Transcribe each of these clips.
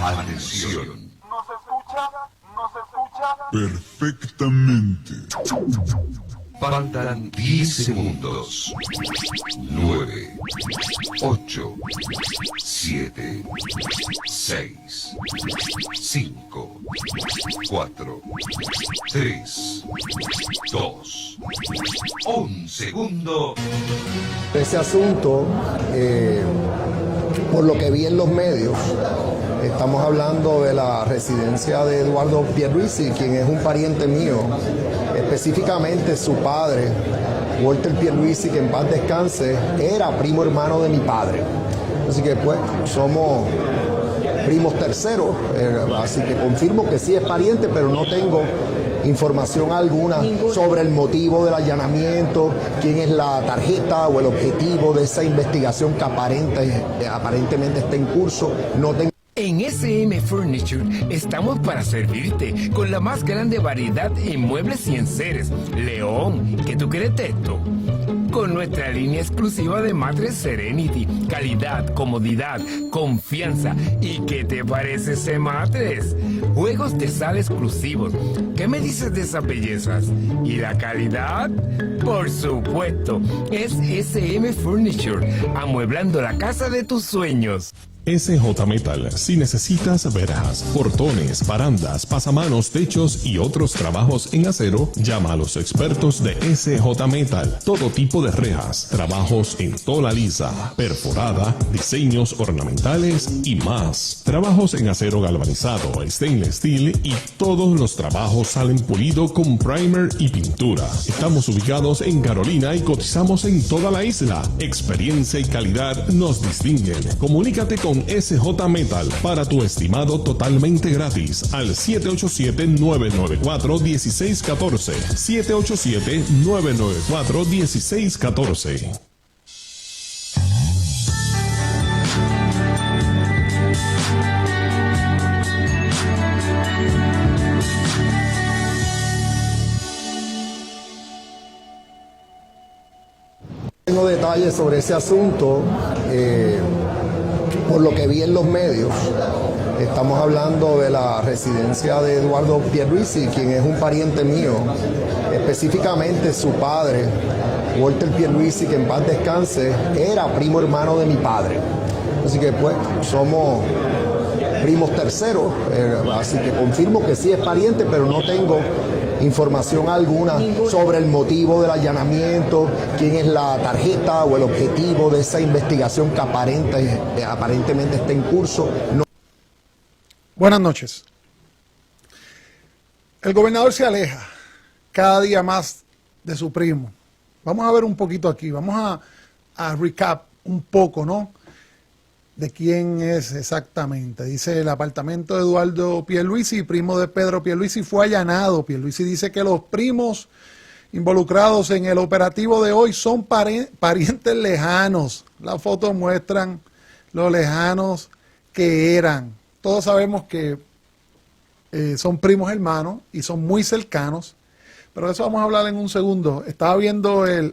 Atención. ¿Nos escucha? ¿Nos escucha? Perfectamente. Faltan 10 segundos. 9, 8, 7, 6, 5, 4, 3, 2, 1 segundo. Ese asunto, por lo que vi en los medios, estamos hablando de la residencia de Eduardo Pierluisi, quien es un pariente mío, específicamente su padre, Walter Pierluisi, que en paz descanse, era primo hermano de mi padre. Así que pues somos primos terceros, así que confirmo que sí es pariente, pero no tengo información alguna sobre el motivo del allanamiento, quién es la tarjeta o el objetivo de esa investigación que aparentemente está en curso. No tengo. En SM Furniture estamos para servirte con la más grande variedad en muebles y enseres. León, ¿qué tú crees de esto? Con nuestra línea exclusiva de matres Serenity, calidad, comodidad, confianza. ¿Y qué te parece ese matres? Juegos de sal exclusivos. ¿Qué me dices de esas bellezas? ¿Y la calidad? Por supuesto, es SM Furniture, amueblando la casa de tus sueños. SJ Metal. Si necesitas verjas, portones, barandas, pasamanos, techos y otros trabajos en acero, llama a los expertos de SJ Metal. Todo tipo de rejas, trabajos en tola lisa, perforada, diseños ornamentales y más. Trabajos en acero galvanizado, stainless steel y todos los trabajos salen pulido con primer y pintura. Estamos ubicados en Carolina y cotizamos en toda la isla. Experiencia y calidad nos distinguen. Comunícate con SJ Metal para tu estimado totalmente gratis al 787-994-1614. 787-994-1614. Tengo detalles sobre ese asunto. Por lo que vi en los medios, estamos hablando de la residencia de Eduardo Pierluisi, quien es un pariente mío, específicamente su padre, Walter Pierluisi, que en paz descanse, era primo hermano de mi padre. Así que pues somos primos terceros, así que confirmo que sí es pariente, pero no tengo información alguna sobre el motivo del allanamiento, quién es la tarjeta o el objetivo de esa investigación que aparentemente está en curso. No. Buenas noches. El gobernador se aleja cada día más de su primo. Vamos a ver un poquito aquí, vamos a recap un poco, ¿no? De quién es exactamente. Dice: el apartamento de Eduardo Pierluisi, primo de Pedro Pierluisi, fue allanado. Pierluisi dice que los primos involucrados en el operativo de hoy son parientes lejanos. Las fotos muestran lo lejanos que eran. Todos sabemos que son primos hermanos y son muy cercanos, pero de eso vamos a hablar en un segundo. Estaba viendo el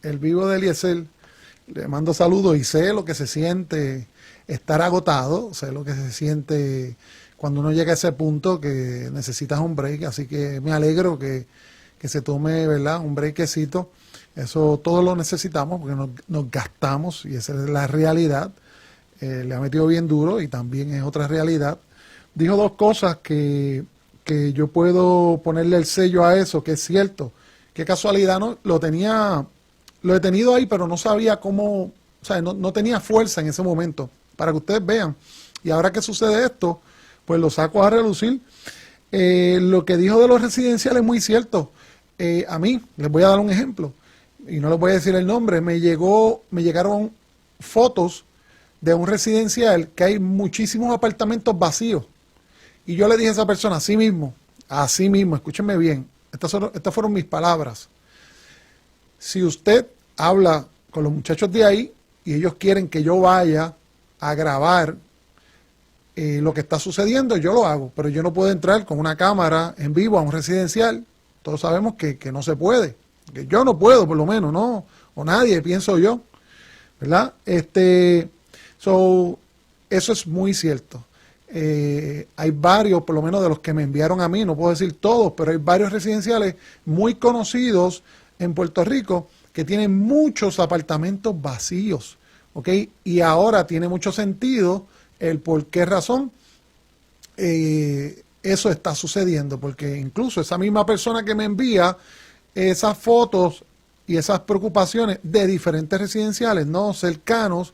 vivo de Eliezer. Le mando saludos y sé lo que se siente estar agotado, sé lo que se siente cuando uno llega a ese punto que necesitas un break, así que me alegro que se tome, ¿verdad?, un breakcito. Eso todos lo necesitamos porque nos gastamos y esa es la realidad. Le ha metido bien duro y también es otra realidad. Dijo dos cosas que yo puedo ponerle el sello a eso, que es cierto. Qué casualidad, ¿no? Lo he tenido ahí, pero no sabía cómo, o sea, no tenía fuerza en ese momento, para que ustedes vean. Y ahora que sucede esto, pues lo saco a relucir. Lo que dijo de los residenciales es muy cierto. A mí, les voy a dar un ejemplo, y no les voy a decir el nombre, me llegaron fotos de un residencial que hay muchísimos apartamentos vacíos. Y yo le dije a esa persona, así mismo, escúchenme bien, estas fueron mis palabras. Si usted habla con los muchachos de ahí y ellos quieren que yo vaya a grabar lo que está sucediendo, yo lo hago, pero yo no puedo entrar con una cámara en vivo a un residencial. Todos sabemos que no se puede, que yo no puedo, por lo menos, no, o nadie, pienso yo, ¿verdad? eso es muy cierto. Hay varios, por lo menos de los que me enviaron a mí, no puedo decir todos, pero hay varios residenciales muy conocidos en Puerto Rico que tienen muchos apartamentos vacíos, ¿ok? Y ahora tiene mucho sentido el por qué razón eso está sucediendo, porque incluso esa misma persona que me envía esas fotos y esas preocupaciones de diferentes residenciales, ¿no?, cercanos,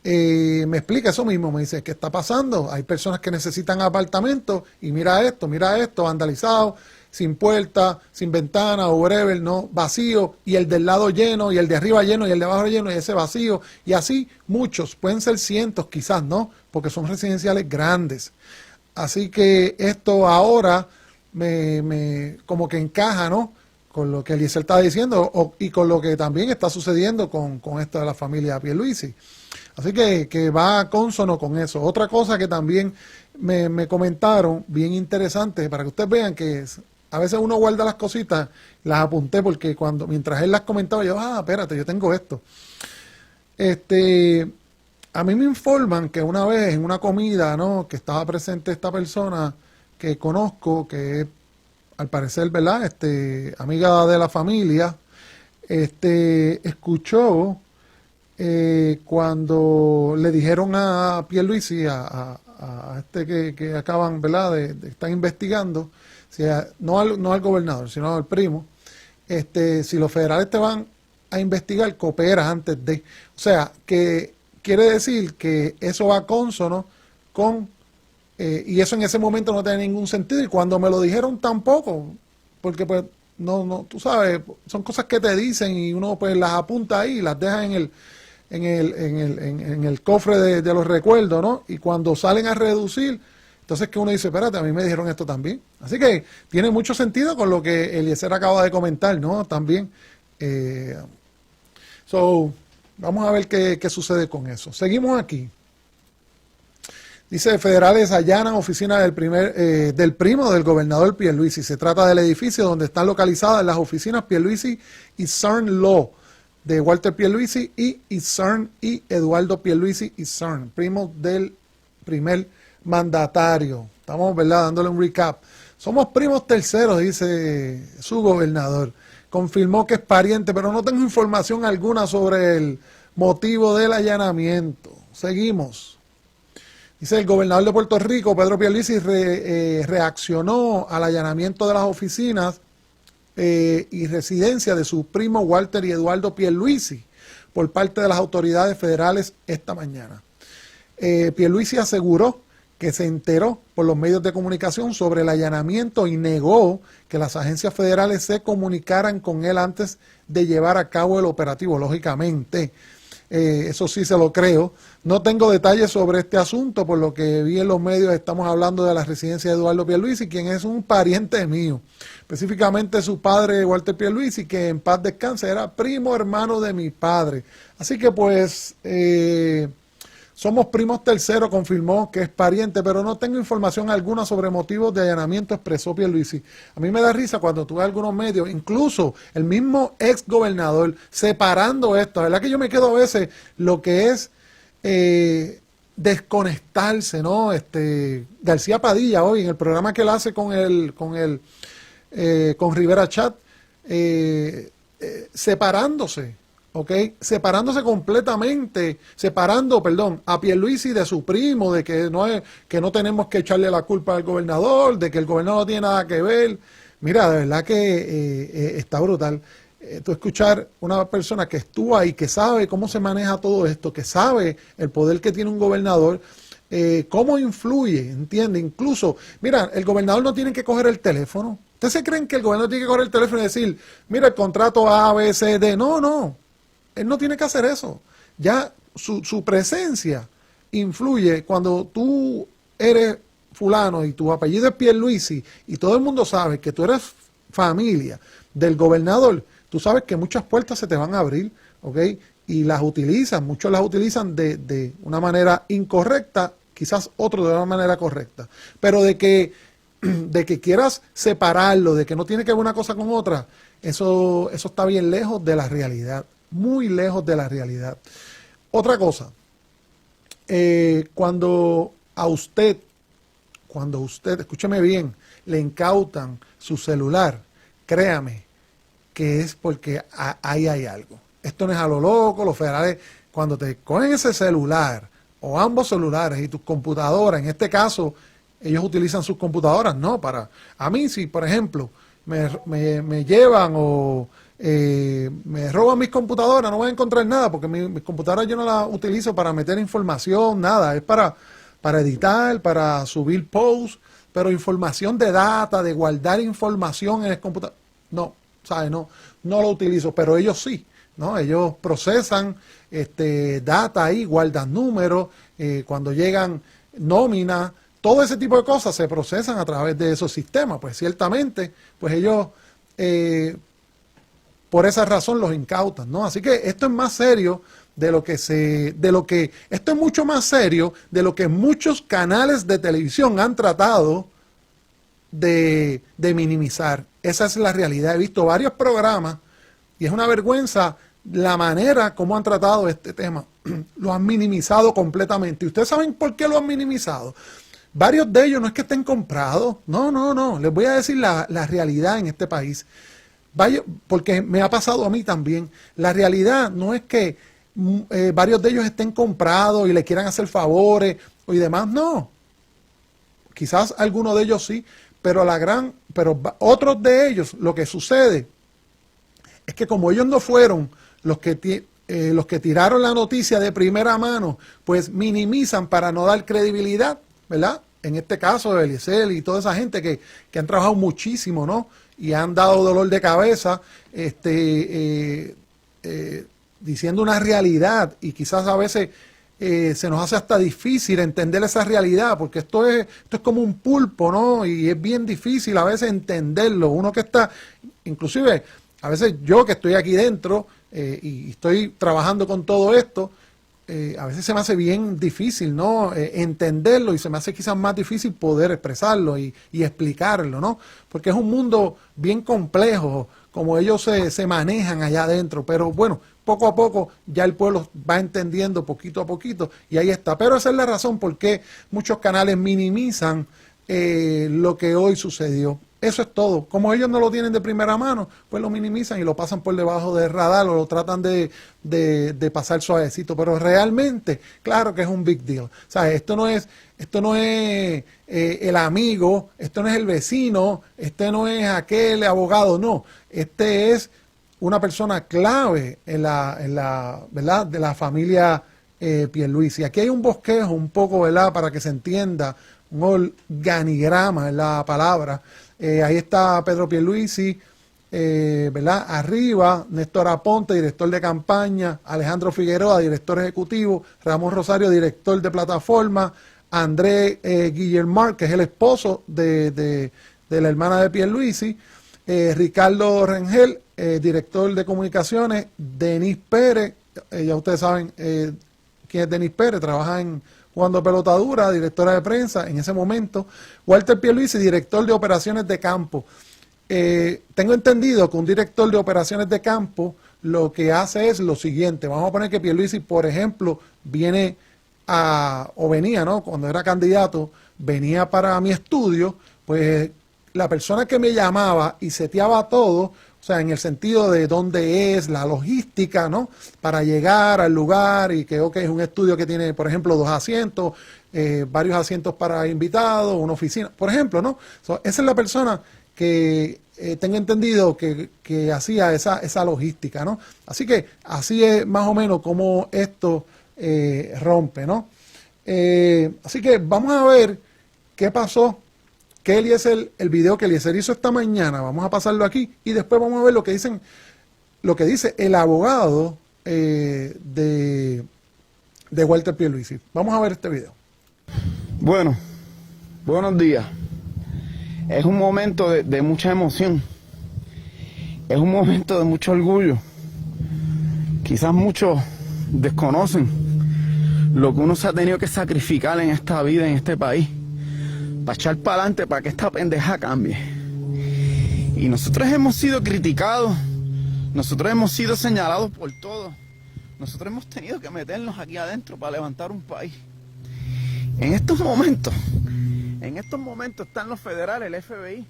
me explica eso mismo, me dice, ¿qué está pasando? Hay personas que necesitan apartamentos y mira esto, vandalizado, sin puerta, sin ventana, o whatever, ¿no?, vacío, y el del lado lleno, y el de arriba lleno, y el de abajo lleno, y ese vacío, y así muchos, pueden ser cientos quizás, ¿no?, porque son residenciales grandes. Así que esto ahora me como que encaja, ¿no?, con lo que Eliezer está diciendo y con lo que también está sucediendo con esto de la familia Pierluisi. Así que va consono con eso. Otra cosa que también me comentaron, bien interesante, para que ustedes vean que a veces uno guarda las cositas, las apunté porque mientras él las comentaba, yo, espérate, yo tengo esto. A mí me informan que una vez en una comida, ¿no?, que estaba presente esta persona que conozco, que es, al parecer, ¿verdad?, amiga de la familia, escuchó cuando le dijeron a Pierluisi, a que acaban, ¿verdad?, de estar investigando, no al gobernador, sino al primo, si los federales te van a investigar, cooperas antes de. O sea, que quiere decir que eso va consono con, y eso en ese momento no tiene ningún sentido, y cuando me lo dijeron tampoco, porque pues, no, tú sabes, son cosas que te dicen y uno pues las apunta ahí, las deja en el cofre de los recuerdos, ¿no? Y cuando salen a reducir, entonces que uno dice, espérate, a mí me dijeron esto también. Así que tiene mucho sentido con lo que Eliezer acaba de comentar, ¿no? También. Vamos a ver qué sucede con eso. Seguimos aquí. Dice, federales allanan oficina del primo del gobernador Pierluisi. Se trata del edificio donde están localizadas las oficinas Pierluisi y CERN Law, de Walter Pierluisi y CERN y Eduardo Pierluisi y CERN, primos del primer mandatario. Estamos, ¿verdad?, dándole un recap. Somos primos terceros, dice su gobernador. Confirmó que es pariente, pero no tengo información alguna sobre el motivo del allanamiento. Seguimos. Dice, el gobernador de Puerto Rico, Pedro Pierluisi, reaccionó al allanamiento de las oficinas y residencia de su primo Walter y Eduardo Pierluisi por parte de las autoridades federales esta mañana. Pierluisi aseguró que se enteró por los medios de comunicación sobre el allanamiento y negó que las agencias federales se comunicaran con él antes de llevar a cabo el operativo, lógicamente. Eso sí se lo creo. No tengo detalles sobre este asunto, por lo que vi en los medios estamos hablando de la residencia de Eduardo Pierluisi, quien es un pariente mío, específicamente su padre Walter Pierluisi, que en paz descanse, era primo hermano de mi padre. Así que pues somos primos terceros, confirmó que es pariente, pero no tengo información alguna sobre motivos de allanamiento, expresó Pierluisi. A mí me da risa cuando tú ves algunos medios, incluso el mismo ex gobernador, separando esto. La verdad que yo me quedo a veces lo que es desconectarse, ¿no? García Padilla hoy, en el programa que él hace con Rivera Chat, separándose. ¿Ok? Separándose completamente, a Pierluisi de su primo, de que no tenemos que echarle la culpa al gobernador, de que el gobernador no tiene nada que ver. Mira, de verdad que está brutal. Tú escuchar una persona que estuvo ahí, que sabe cómo se maneja todo esto, que sabe el poder que tiene un gobernador, cómo influye, ¿entiende? Incluso, mira, el gobernador no tiene que coger el teléfono. ¿Ustedes se creen que el gobernador tiene que coger el teléfono y decir, mira, el contrato A, B, C, D? No. Él no tiene que hacer eso. Ya su presencia influye cuando tú eres fulano y tu apellido es Pierluisi y todo el mundo sabe que tú eres familia del gobernador. Tú sabes que muchas puertas se te van a abrir, ¿ok? Y muchos las utilizan de una manera incorrecta, quizás otros de una manera correcta. Pero de que quieras separarlo, de que no tiene que ver una cosa con otra, eso está bien lejos de la realidad. Muy lejos de la realidad. Otra cosa, cuando usted, escúcheme bien, le incautan su celular, créame que es porque ahí hay algo. Esto no es a lo loco, los federales, cuando te cogen ese celular, o ambos celulares y tus computadoras, en este caso, ellos utilizan sus computadoras, no, a mí si, por ejemplo, me llevan o me roban mis computadoras, no voy a encontrar nada, porque mis computadoras yo no las utilizo para meter información, nada, es para editar, para subir posts, pero información de data, de guardar información en el computador, no, ¿sabes? No lo utilizo, pero ellos sí, ¿no? Ellos procesan data ahí, guardan números, cuando llegan nóminas, todo ese tipo de cosas se procesan a través de esos sistemas. Pues ciertamente, pues ellos por esa razón los incautan, ¿no? Así que esto es más serio esto es mucho más serio de lo que muchos canales de televisión han tratado de minimizar. Esa es la realidad. He visto varios programas y es una vergüenza la manera como han tratado este tema. Lo han minimizado completamente. ¿Y ustedes saben por qué lo han minimizado? Varios de ellos no es que estén comprados. No. Les voy a decir la realidad en este país. Porque me ha pasado a mí también. La realidad no es que varios de ellos estén comprados y le quieran hacer favores y demás. No. Quizás algunos de ellos sí, pero otros de ellos, lo que sucede es que como ellos no fueron los que tiraron la noticia de primera mano, pues minimizan para no dar credibilidad, ¿verdad? En este caso de Eliezer y toda esa gente que han trabajado muchísimo, ¿no? Y han dado dolor de cabeza, diciendo una realidad, y quizás a veces se nos hace hasta difícil entender esa realidad, porque esto es como un pulpo, ¿no? Y es bien difícil a veces entenderlo. Uno que está, inclusive, a veces yo que estoy aquí dentro y estoy trabajando con todo esto, a veces se me hace bien difícil, ¿no? Entenderlo, y se me hace quizás más difícil poder expresarlo y explicarlo, ¿no? Porque es un mundo bien complejo, como ellos se manejan allá adentro, pero bueno, poco a poco ya el pueblo va entendiendo poquito a poquito, y ahí está. Pero esa es la razón por qué muchos canales minimizan lo que hoy sucedió. Eso es todo. Como ellos no lo tienen de primera mano, pues lo minimizan y lo pasan por debajo del radar, o lo tratan de pasar suavecito. Pero realmente, claro que es un big deal. O sea, esto no es el amigo, esto no es el vecino, este no es aquel abogado, no. Este es una persona clave en la ¿verdad? De la familia Pierluisi. Aquí hay un bosquejo un poco, ¿verdad? Para que se entienda, un organigrama es la palabra. Ahí está Pedro Pierluisi, ¿verdad? Arriba, Néstor Aponte, director de campaña, Alejandro Figueroa, director ejecutivo, Ramón Rosario, director de plataforma, André Guillermar, que es el esposo de la hermana de Pierluisi, Ricardo Rengel, director de comunicaciones, Denis Pérez, ya ustedes saben quién es Denis Pérez, trabaja en Jugando Pelota Dura, directora de prensa en ese momento, Walter Pierluisi, director de operaciones de campo. Tengo entendido que un director de operaciones de campo lo que hace es lo siguiente: vamos a poner que Pierluisi, por ejemplo, venía, ¿no? Cuando era candidato, venía para mi estudio, pues la persona que me llamaba y seteaba todo, o sea, en el sentido de dónde es, la logística, ¿no? Para llegar al lugar, y que, es un estudio que tiene, por ejemplo, 2 asientos, varios asientos para invitados, una oficina, por ejemplo, ¿no? Esa es la persona que tengo entendido que hacía esa logística, ¿no? Así que así es más o menos como esto rompe, ¿no? Así que vamos a ver qué pasó. Que el video que Eliezer hizo esta mañana, vamos a pasarlo aquí, y después vamos a ver lo que dice el abogado de Walter Pierluisi. Vamos a ver este video. Bueno, buenos días. Es un momento de mucha emoción. Es un momento de mucho orgullo. Quizás muchos desconocen lo que uno se ha tenido que sacrificar en esta vida, en este país, para echar para adelante, para que esta pendeja cambie. Y nosotros hemos sido criticados, nosotros hemos sido señalados por todos, nosotros hemos tenido que meternos aquí adentro para levantar un país. En estos momentos están los federales, el FBI,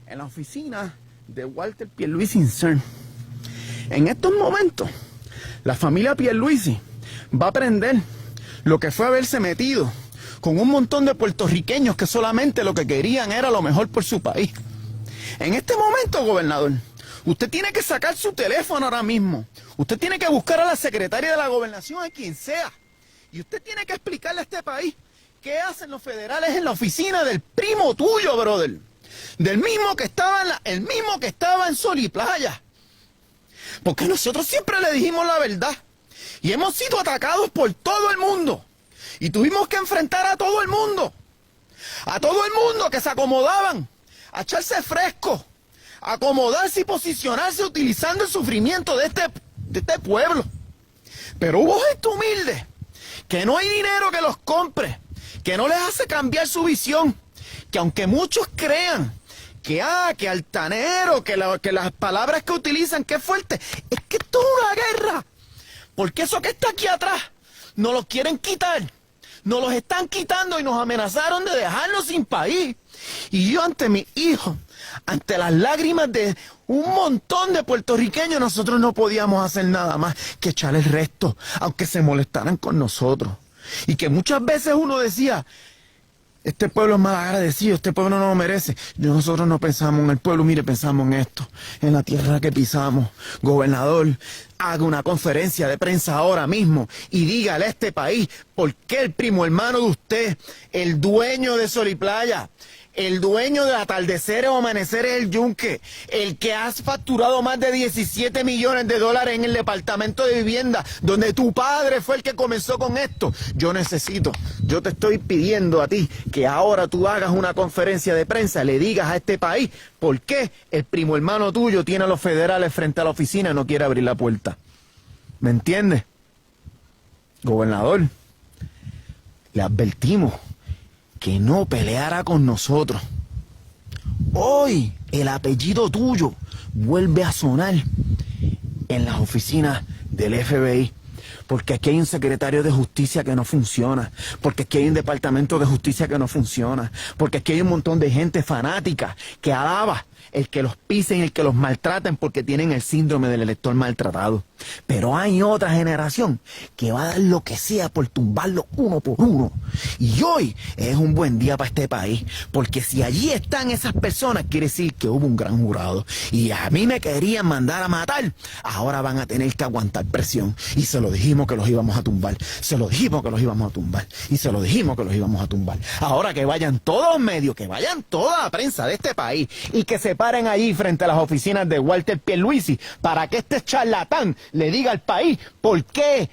en la oficina de Walter Pierluisi CERN. En estos momentos, la familia Pierluisi va a aprender lo que fue haberse metido con un montón de puertorriqueños que solamente lo que querían era lo mejor por su país. En este momento, gobernador, usted tiene que sacar su teléfono ahora mismo. Usted tiene que buscar a la secretaria de la gobernación, a quien sea. Y usted tiene que explicarle a este país qué hacen los federales en la oficina del primo tuyo, brother. Del mismo que estaba el mismo que estaba en Sol y Playa. Porque nosotros siempre le dijimos la verdad. Y hemos sido atacados por todo el mundo. Y tuvimos que enfrentar a todo el mundo. A todo el mundo que se acomodaban a echarse fresco, a acomodarse y posicionarse utilizando el sufrimiento de este pueblo. Pero hubo gente humilde, que no hay dinero que los compre, que no les hace cambiar su visión, que aunque muchos crean que altanero, que las palabras que utilizan, que es fuerte, es que esto es una guerra. Porque eso que está aquí atrás, nos lo quieren quitar. Nos los están quitando y nos amenazaron de dejarnos sin país. Y yo ante mis hijos, ante las lágrimas de un montón de puertorriqueños, nosotros no podíamos hacer nada más que echar el resto, aunque se molestaran con nosotros. Y que muchas veces uno decía, este pueblo es mal agradecido, este pueblo no lo merece. Nosotros no pensamos en el pueblo, mire, pensamos en esto, en la tierra que pisamos. Gobernador, haga una conferencia de prensa ahora mismo y dígale a este país por qué el primo hermano de usted, el dueño de Sol y Playa, el dueño de Atardeceres o Amaneceres el Yunque, el que has facturado más de 17 millones de dólares en el departamento de vivienda, donde tu padre fue el que comenzó con esto. Yo te estoy pidiendo a ti que ahora tú hagas una conferencia de prensa, le digas a este país por qué el primo hermano tuyo tiene a los federales frente a la oficina y no quiere abrir la puerta. ¿Me entiendes? Gobernador, le advertimos que no peleara con nosotros. Hoy el apellido tuyo vuelve a sonar en las oficinas del FBI, porque aquí hay un secretario de justicia que no funciona, porque aquí hay un departamento de justicia que no funciona, porque aquí hay un montón de gente fanática que alaba el que los pisen, el que los maltraten, porque tienen el síndrome del elector maltratado. Pero hay otra generación que va a dar lo que sea por tumbarlo uno por uno. Y hoy es un buen día para este país, porque si allí están esas personas, quiere decir que hubo un gran jurado. Y a mí me querían mandar a matar, ahora van a tener que aguantar presión. Y se lo dijimos que los íbamos a tumbar, se lo dijimos que los íbamos a tumbar, y se lo dijimos que los íbamos a tumbar. Ahora que vayan todos los medios, que vayan toda la prensa de este país, y que se paren allí frente a las oficinas de Walter Pierluisi, para que este charlatán le diga al país por qué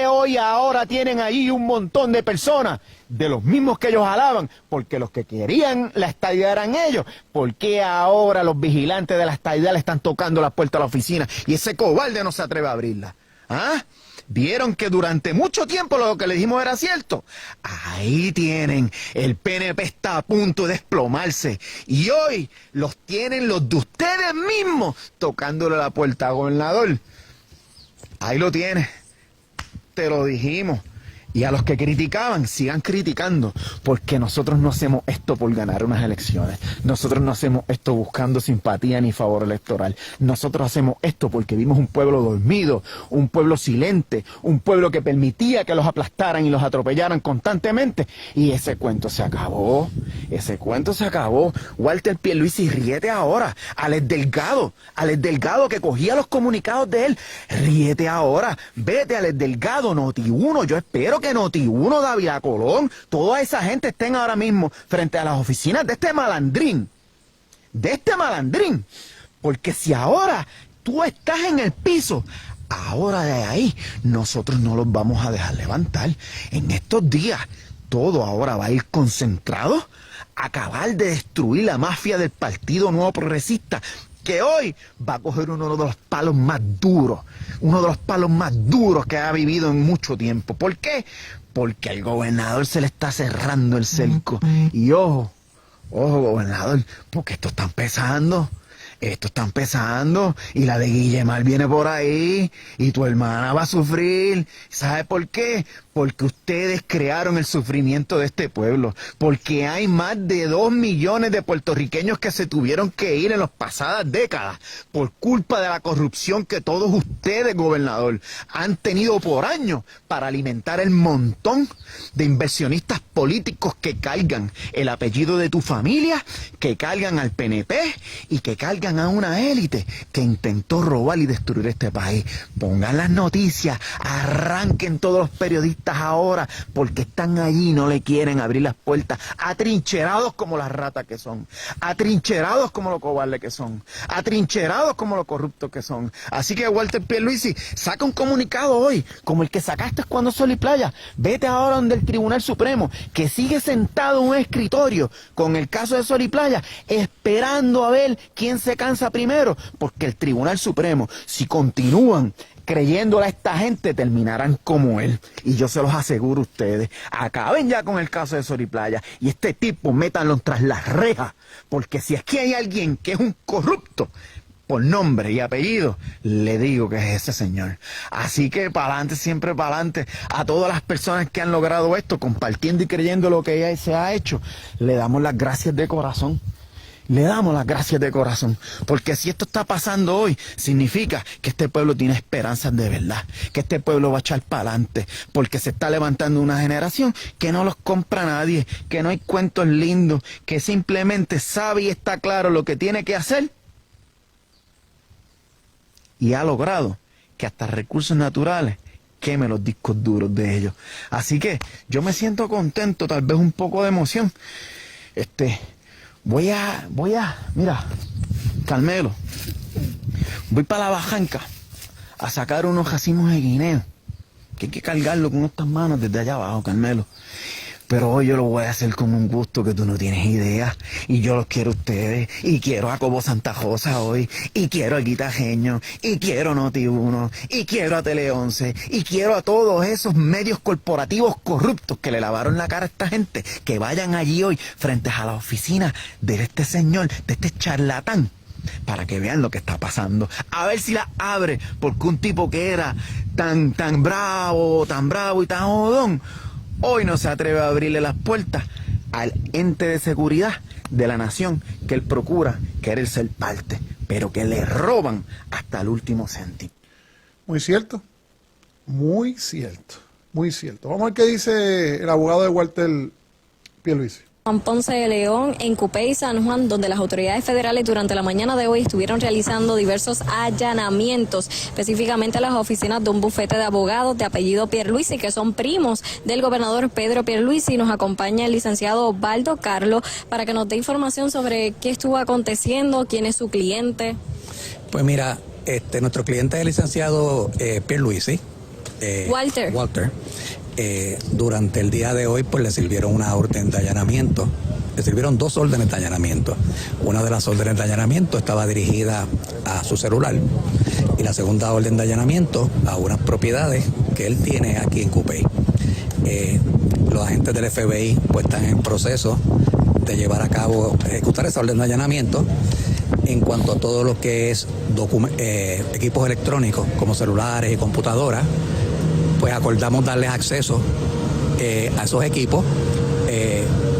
hoy ahora tienen ahí un montón de personas, de los mismos que ellos alaban, porque los que querían la estadidad eran ellos. ¿Por qué ahora los vigilantes de la estadidad le están tocando la puerta a la oficina y ese cobarde no se atreve a abrirla? ¿Ah? ¿Vieron que durante mucho tiempo lo que le dijimos era cierto? Ahí tienen, el PNP está a punto de desplomarse y hoy los tienen los de ustedes mismos tocándole la puerta, gobernador. Ahí lo tienes, te lo dijimos. Y a los que criticaban, sigan criticando, porque nosotros no hacemos esto por ganar unas elecciones. Nosotros no hacemos esto buscando simpatía ni favor electoral. Nosotros hacemos esto porque vimos un pueblo dormido, un pueblo silente, un pueblo que permitía que los aplastaran y los atropellaran constantemente. Y ese cuento se acabó. Ese cuento se acabó. Walter Pierluisi, ríete ahora. Alex Delgado que cogía los comunicados de él, ríete ahora. Vete, Alex Delgado, Noti1. Yo espero que Noti1, Dávila Colón, toda esa gente estén ahora mismo frente a las oficinas de este malandrín. Porque si ahora tú estás en el piso, ahora de ahí nosotros no los vamos a dejar levantar. En estos días todo ahora va a ir concentrado a acabar de destruir la mafia del Partido Nuevo Progresista, que hoy va a coger uno de los palos más duros que ha vivido en mucho tiempo. ¿Por qué? Porque al gobernador se le está cerrando el cerco. Y ojo, gobernador, porque esto está empezando. Y la de Guillemar viene por ahí y tu hermana va a sufrir. ¿Sabes por qué? porque ustedes crearon el sufrimiento de este pueblo, porque hay más de 2 millones de puertorriqueños que se tuvieron que ir en las pasadas décadas por culpa de la corrupción que todos ustedes, gobernador, han tenido por años para alimentar el montón de inversionistas políticos que cargan el apellido de tu familia, que cargan al PNP y que cargan a una élite que intentó robar y destruir este país. Pongan las noticias, arranquen todos los periodistas ahora, porque están allí y no le quieren abrir las puertas, atrincherados como las ratas que son, atrincherados como los cobardes que son, atrincherados como los corruptos que son. Así que Walter Pierluisi, saca un comunicado hoy, como el que sacaste cuando Sol y Playa. Vete ahora donde el Tribunal Supremo, que sigue sentado en un escritorio con el caso de Sol y Playa, esperando a ver quién se cansa primero, porque el Tribunal Supremo, si continúan creyéndole a esta gente, terminarán como él. Y yo se los aseguro a ustedes, acaben ya con el caso de Sol y Playa y este tipo métanlo tras las rejas, porque si es que hay alguien que es un corrupto, por nombre y apellido, le digo que es ese señor. Así que para adelante, siempre para adelante, a todas las personas que han logrado esto, compartiendo y creyendo lo que ya se ha hecho, le damos las gracias de corazón. Le damos las gracias de corazón, porque si esto está pasando hoy, significa que este pueblo tiene esperanzas de verdad, que este pueblo va a echar para adelante, porque se está levantando una generación que no los compra nadie, que no hay cuentos lindos, que simplemente sabe y está claro lo que tiene que hacer, y ha logrado que hasta recursos naturales queme los discos duros de ellos. Así que yo me siento contento, tal vez un poco de emoción. Mira, Carmelo, voy para la Bajanca a sacar unos racimos de guineo, que hay que cargarlo con estas manos desde allá abajo, Carmelo. Pero hoy yo lo voy a hacer con un gusto que tú no tienes idea. Y yo los quiero a ustedes. Y quiero a Cobo Santa Rosa hoy. Y quiero al Guitajeño. Y quiero Noti1. Y quiero a Tele 11. Y quiero a todos esos medios corporativos corruptos que le lavaron la cara a esta gente. Que vayan allí hoy frente a la oficina de este señor, de este charlatán, para que vean lo que está pasando. A ver si la abre, porque un tipo que era tan bravo y tan jodón, hoy no se atreve a abrirle las puertas al ente de seguridad de la nación que él procura querer ser parte, pero que le roban hasta el último céntimo. Muy cierto, muy cierto, muy cierto. Vamos a ver qué dice el abogado de Walter Pierluisi. Juan Ponce de León, en Cupey y San Juan, donde las autoridades federales durante la mañana de hoy estuvieron realizando diversos allanamientos, específicamente a las oficinas de un bufete de abogados de apellido Pierluisi, que son primos del gobernador Pedro Pierluisi. Nos acompaña el licenciado Osvaldo Carlo para que nos dé información sobre qué estuvo aconteciendo, quién es su cliente. Pues mira, nuestro cliente es el licenciado Pierluisi. Walter. Durante el día de hoy pues le sirvieron una orden de allanamiento, le sirvieron 2 órdenes de allanamiento. Una de las órdenes de allanamiento estaba dirigida a su celular y la segunda orden de allanamiento a unas propiedades que él tiene aquí en Cupey. Los agentes del FBI pues están en proceso de llevar a cabo, ejecutar esa orden de allanamiento. En cuanto a todo lo que es equipos electrónicos como celulares y computadoras, pues acordamos darles acceso a esos equipos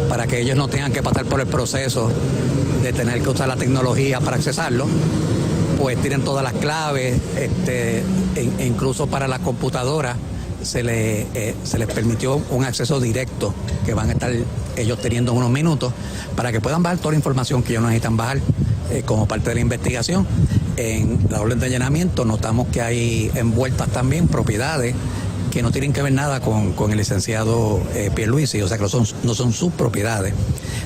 para que ellos no tengan que pasar por el proceso de tener que usar la tecnología para accesarlo, pues tienen todas las claves, e incluso para las computadoras se les permitió un acceso directo que van a estar ellos teniendo en unos minutos para que puedan bajar toda la información que ellos necesitan bajar como parte de la investigación. En la orden de allanamiento notamos que hay envueltas también propiedades que no tienen que ver nada con el licenciado Pierluisi, o sea que no son sus propiedades.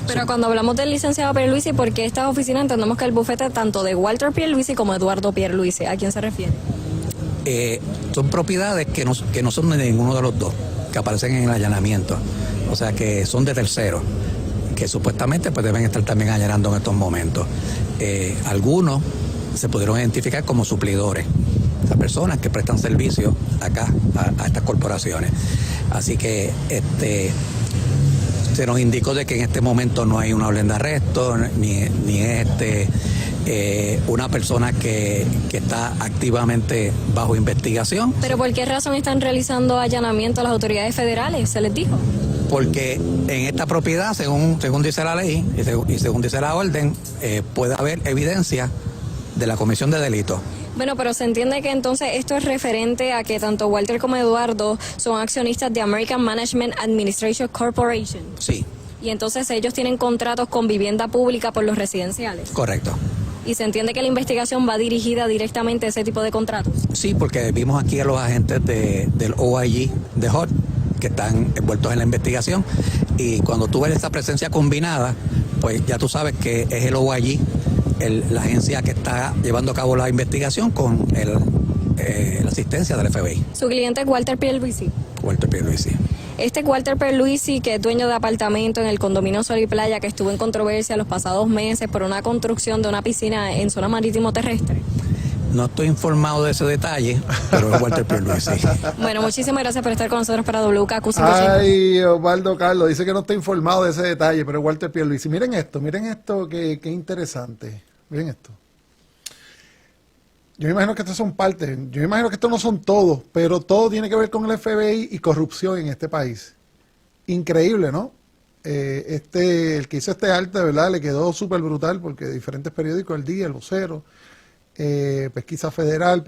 Pero cuando hablamos del licenciado Pierluisi, porque estas oficinas entendemos que el bufete tanto de Walter Pierluisi como Eduardo Pierluisi, ¿a quién se refiere? Son propiedades que no son de ninguno de los dos, que aparecen en el allanamiento, o sea que son de terceros, que supuestamente pues deben estar también allanando en estos momentos. Algunos se pudieron identificar como suplidores, o sea, personas que prestan servicio acá a estas corporaciones. Así que se nos indicó de que en este momento no hay una orden de arresto, ni una persona que está activamente bajo investigación. ¿Pero por qué razón están realizando allanamientos a las autoridades federales? ¿Se les dijo? Porque en esta propiedad, según dice la ley y según dice la orden, puede haber evidencia de la comisión de delitos. Bueno, pero se entiende que entonces esto es referente a que tanto Walter como Eduardo son accionistas de American Management Administration Corporation. Sí. Y entonces ellos tienen contratos con vivienda pública por los residenciales. Correcto. ¿Y se entiende que la investigación va dirigida directamente a ese tipo de contratos? Sí, porque vimos aquí a los agentes del OIG de HUD que están envueltos en la investigación, y cuando tú ves esa presencia combinada, pues ya tú sabes que es el OIG, la agencia que está llevando a cabo la investigación con la asistencia del FBI. Su cliente es Walter Pierluisi. Walter Pierluisi. Este Walter Pierluisi, que es dueño de apartamento en el condominio Sol y Playa, que estuvo en controversia los pasados meses por una construcción de una piscina en zona marítimo terrestre. No estoy informado de ese detalle, pero es Walter Pierluisi. Bueno, muchísimas gracias por estar con nosotros para WKQ5. Ay, Osvaldo Carlos, dice que no está informado de ese detalle, pero es Walter Pierluisi. Miren esto, que interesante. Miren esto. Yo me imagino que estos son partes, yo me imagino que estos no son todos, pero todo tiene que ver con el FBI y corrupción en este país. Increíble, ¿no? El que hizo este arte, de verdad, le quedó súper brutal, porque diferentes periódicos, El Día, El Vocero, pesquisa federal,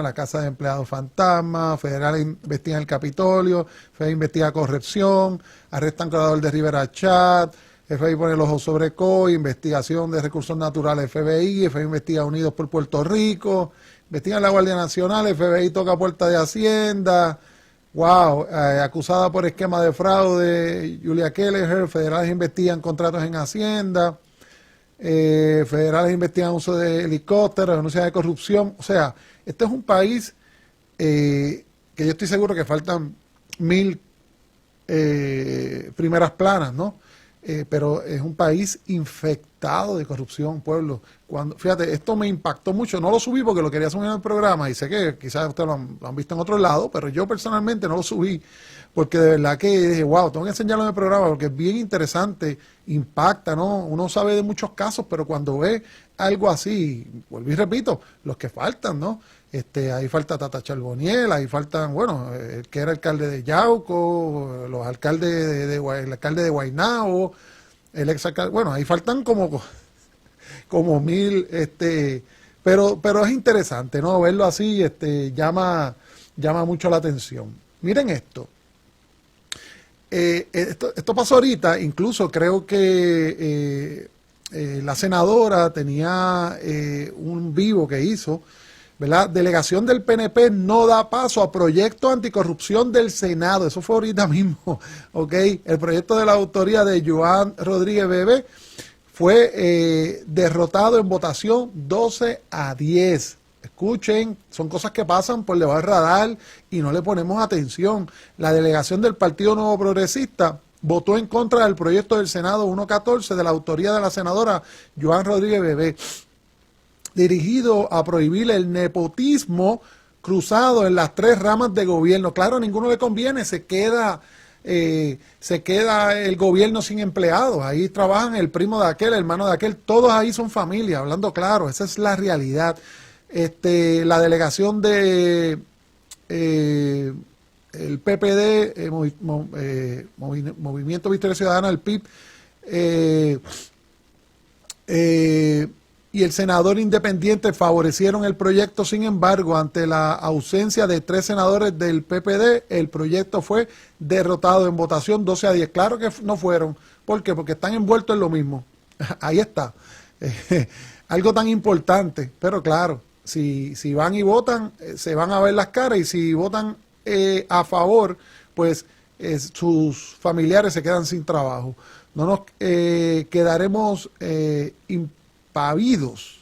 la Casa de Empleados Fantasma, Federal investiga el Capitolio, FBI investiga corrupción, arrestan creador de Rivera Chat, FBI pone el ojo sobre COI, investigación de recursos naturales FBI investiga Unidos por Puerto Rico, investiga la Guardia Nacional, FBI toca puerta de Hacienda, wow, acusada por esquema de fraude, Julia Kelleher, federales investigan contratos en Hacienda, federales investigan uso de helicópteros, denuncias de corrupción. O sea, este es un país que yo estoy seguro que faltan 1000 primeras planas, ¿no? Pero es un país infectado de corrupción, pueblo. Fíjate, esto me impactó mucho. No lo subí porque lo quería subir en el programa y sé que quizás ustedes lo han visto en otro lado, pero yo personalmente no lo subí porque de verdad que dije, wow, tengo que enseñarlo en el programa porque es bien interesante, impacta, ¿no? Uno sabe de muchos casos, pero cuando ve algo así, vuelvo y repito, los que faltan, ¿no? Ahí falta Tata Charboniel, ahí faltan, bueno, el que era alcalde de Yauco, los alcaldes el alcalde de Guaynabo, el ex alcalde, bueno, ahí faltan como 1000, pero es interesante, ¿no? Verlo así, llama mucho la atención. Miren esto. Esto pasó ahorita, incluso creo que la senadora tenía un vivo que hizo, ¿verdad? Delegación del PNP no da paso a proyecto anticorrupción del Senado. Eso fue ahorita mismo, ¿ok? El proyecto de la autoría de Joan Rodríguez Bebé fue derrotado en votación 12-10. Escuchen, son cosas que pasan por debajo del radar y no le ponemos atención. La delegación del Partido Nuevo Progresista votó en contra del proyecto del Senado 114 de la autoría de la senadora Joan Rodríguez Bebé, dirigido a prohibir el nepotismo cruzado en las 3 ramas de gobierno. Claro, a ninguno le conviene, se queda el gobierno sin empleados. Ahí trabajan el primo de aquel, el hermano de aquel, todos ahí son familia, hablando claro, esa es la realidad. La delegación de el PPD, Movimiento Victoria Ciudadana, el PIB, y el senador independiente favorecieron el proyecto. Sin embargo, ante la ausencia de 3 senadores del PPD, el proyecto fue derrotado en votación 12-10. Claro que no fueron. ¿Por qué? Porque están envueltos en lo mismo. Ahí está. Algo tan importante. Pero claro, si van y votan, se van a ver las caras. Y si votan a favor, pues sus familiares se quedan sin trabajo. No nos quedaremos pavidos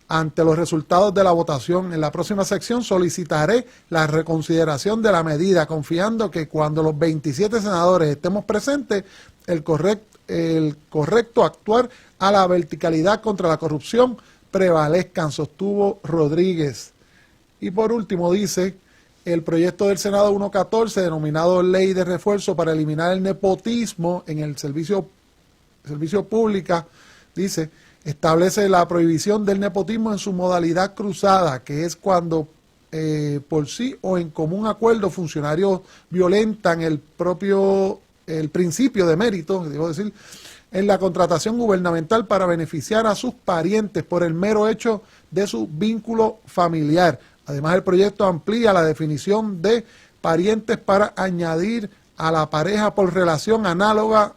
ante los resultados de la votación. En la próxima sección solicitaré la reconsideración de la medida, confiando que cuando los 27 senadores estemos presentes, el correcto actuar a la verticalidad contra la corrupción prevalezcan, sostuvo Rodríguez. Y por último dice, el proyecto del Senado 114, denominado Ley de Refuerzo para eliminar el nepotismo en el servicio público, dice, establece la prohibición del nepotismo en su modalidad cruzada, que es cuando por sí o en común acuerdo funcionarios violentan el principio de mérito, debo decir, en la contratación gubernamental para beneficiar a sus parientes por el mero hecho de su vínculo familiar. Además, el proyecto amplía la definición de parientes para añadir a la pareja por relación análoga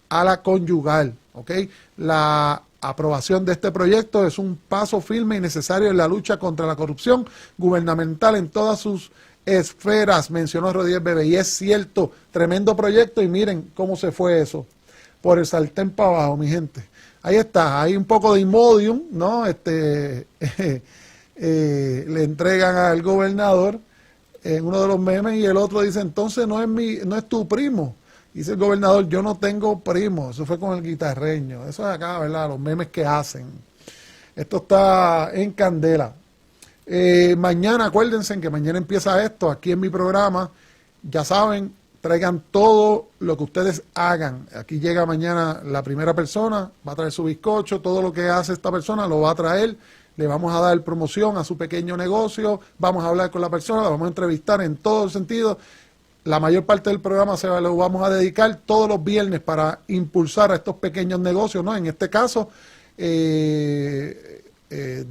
a la conyugal. ¿Ok? La aprobación de este proyecto es un paso firme y necesario en la lucha contra la corrupción gubernamental en todas sus esferas, mencionó Rodríguez Bebe. Y es cierto, tremendo proyecto, y miren cómo se fue eso, por el sartén para abajo, mi gente. Ahí está, hay un poco de Imodium, ¿no? Le entregan al gobernador en uno de los memes, y el otro dice, entonces no es tu primo. Dice el gobernador, yo no tengo primo. Eso fue con el guitarreño. Eso es acá, ¿verdad? Los memes que hacen. Esto está en candela. Mañana, acuérdense que mañana empieza esto aquí en mi programa. Ya saben, traigan todo lo que ustedes hagan. Aquí llega mañana la primera persona, va a traer su bizcocho, todo lo que hace esta persona lo va a traer. Le vamos a dar promoción a su pequeño negocio, vamos a hablar con la persona, la vamos a entrevistar en todo el sentido. La mayor parte del programa lo vamos a dedicar todos los viernes para impulsar a estos pequeños negocios, ¿no? En este caso,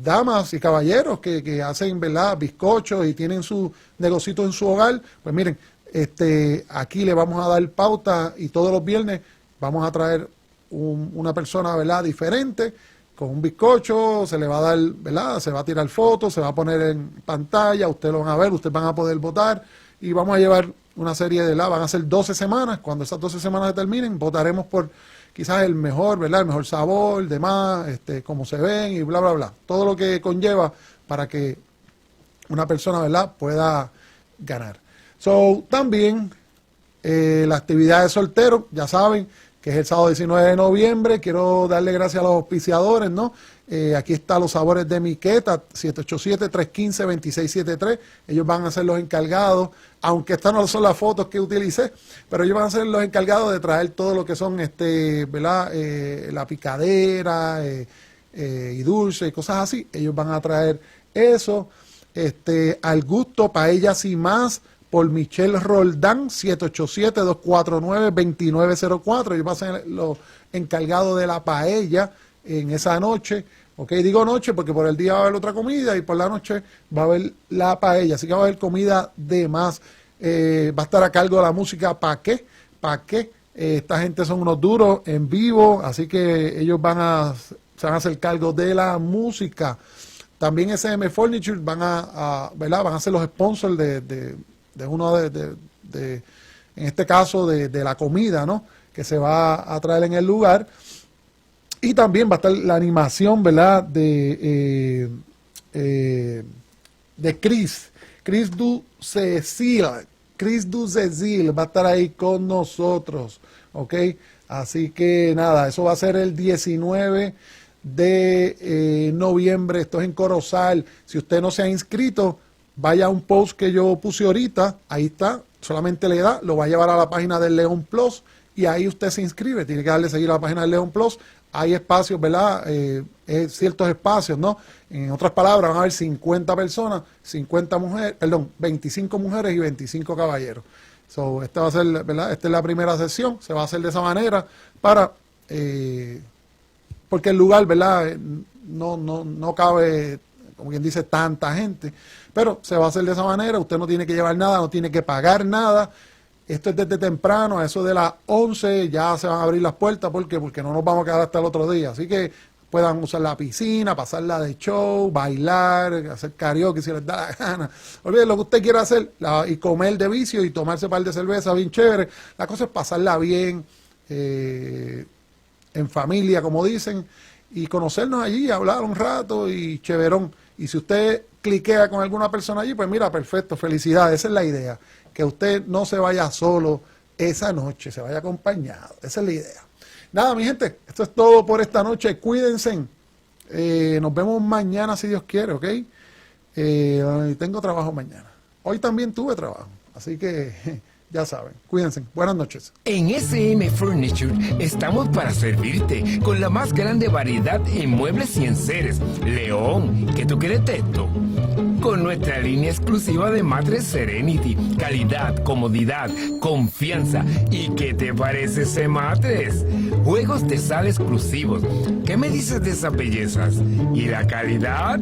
damas y caballeros que hacen, ¿verdad?, bizcochos y tienen su negocito en su hogar. Pues miren, aquí le vamos a dar pauta, y todos los viernes vamos a traer una persona, ¿verdad?, diferente, con un bizcocho, se le va a dar, ¿verdad?, se va a tirar fotos, se va a poner en pantalla, ustedes lo van a ver, ustedes van a poder votar, y vamos a llevar una serie de van a ser 12 semanas. Cuando esas 12 semanas se terminen, votaremos por quizás el mejor, ¿verdad?, el mejor sabor, demás, cómo se ven y bla, bla, bla. Todo lo que conlleva para que una persona, ¿verdad?, pueda ganar. También la actividad de soltero, ya saben, que es el sábado 19 de noviembre. Quiero darle gracias a los auspiciadores, ¿no? Aquí están los sabores de Miqueta, 787-315-2673. Ellos van a ser los encargados, aunque estas no son las fotos que utilicé, pero ellos van a ser los encargados de traer todo lo que son, ¿verdad?, la picadera y dulce y cosas así. Ellos van a traer eso. Al gusto, paellas y más, por Michelle Roldán, 787-249-2904. Ellos van a ser los encargados de la paella en esa noche. Ok, digo noche porque por el día va a haber otra comida y por la noche va a haber la paella. Así que va a haber comida de más. Va a estar a cargo de la música ¿Pa' qué? Esta gente son unos duros en vivo, así que ellos se van a hacer cargo de la música. También SM Furniture ¿verdad?, van a ser los sponsors de uno en este caso de la comida, ¿no?, que se va a traer en el lugar. Y también va a estar la animación, ¿verdad?, de Chris Du Cecil va a estar ahí con nosotros, ¿ok? Así que nada, eso va a ser el 19 de noviembre. Esto es en Corozal. Si usted no se ha inscrito, vaya a un post que yo puse ahorita, ahí está, solamente le da, lo va a llevar a la página del León Plus y ahí usted se inscribe. Tiene que darle a seguir a la página del León Plus. Hay espacios, ¿verdad?, ciertos espacios, ¿no? En otras palabras, van a haber 50 personas, 25 mujeres y 25 caballeros. Esta va a ser, ¿verdad?, esta es la primera sesión, se va a hacer de esa manera para, porque el lugar, ¿verdad?, no cabe, como quien dice, tanta gente, pero se va a hacer de esa manera. Usted no tiene que llevar nada, no tiene que pagar nada. Esto es desde temprano, a eso de las 11 ya se van a abrir las puertas. ¿Por qué? Porque no nos vamos a quedar hasta el otro día. Así que puedan usar la piscina, pasarla de show, bailar, hacer karaoke si les da la gana. Olviden lo que usted quiera hacer y comer de vicio y tomarse un par de cerveza bien chévere. La cosa es pasarla bien, en familia, como dicen, y conocernos allí, hablar un rato y chéverón. Y si usted cliquea con alguna persona allí, pues mira, perfecto, felicidades, esa es la idea. Que usted no se vaya solo esa noche, se vaya acompañado, esa es la idea. Nada, mi gente, esto es todo por esta noche, cuídense, nos vemos mañana si Dios quiere, ¿ok? Tengo trabajo mañana, hoy también tuve trabajo, así que ya saben, cuídense. Buenas noches. En SM Furniture estamos para servirte con la más grande variedad en muebles y enseres. León, ¿qué tú quieres de esto? Con nuestra línea exclusiva de Matres Serenity, calidad, comodidad, confianza. ¿Y qué te parece ese matres? Juegos de sala exclusivos. ¿Qué me dices de esas bellezas? ¿Y la calidad?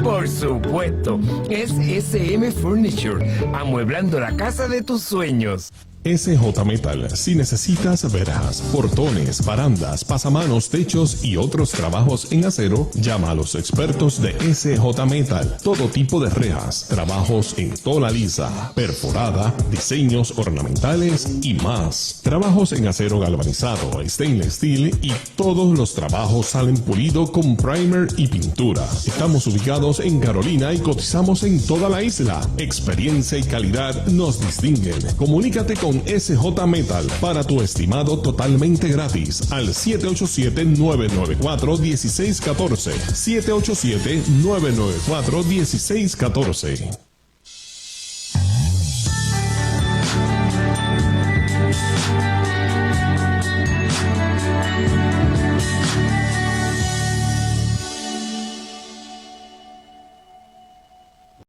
Por supuesto, es SM Furniture, amueblando la casa de tus sueños. SJ Metal. Si necesitas verjas, portones, barandas, pasamanos, techos y otros trabajos en acero, llama a los expertos de SJ Metal. Todo tipo de rejas, trabajos en tola lisa, perforada, diseños ornamentales y más. Trabajos en acero galvanizado, stainless steel y todos los trabajos salen pulido con primer y pintura. Estamos ubicados en Carolina y cotizamos en toda la isla. Experiencia y calidad nos distinguen. Comunícate con SJ Metal para tu estimado totalmente gratis al 787-994-1614. 787-994-1614.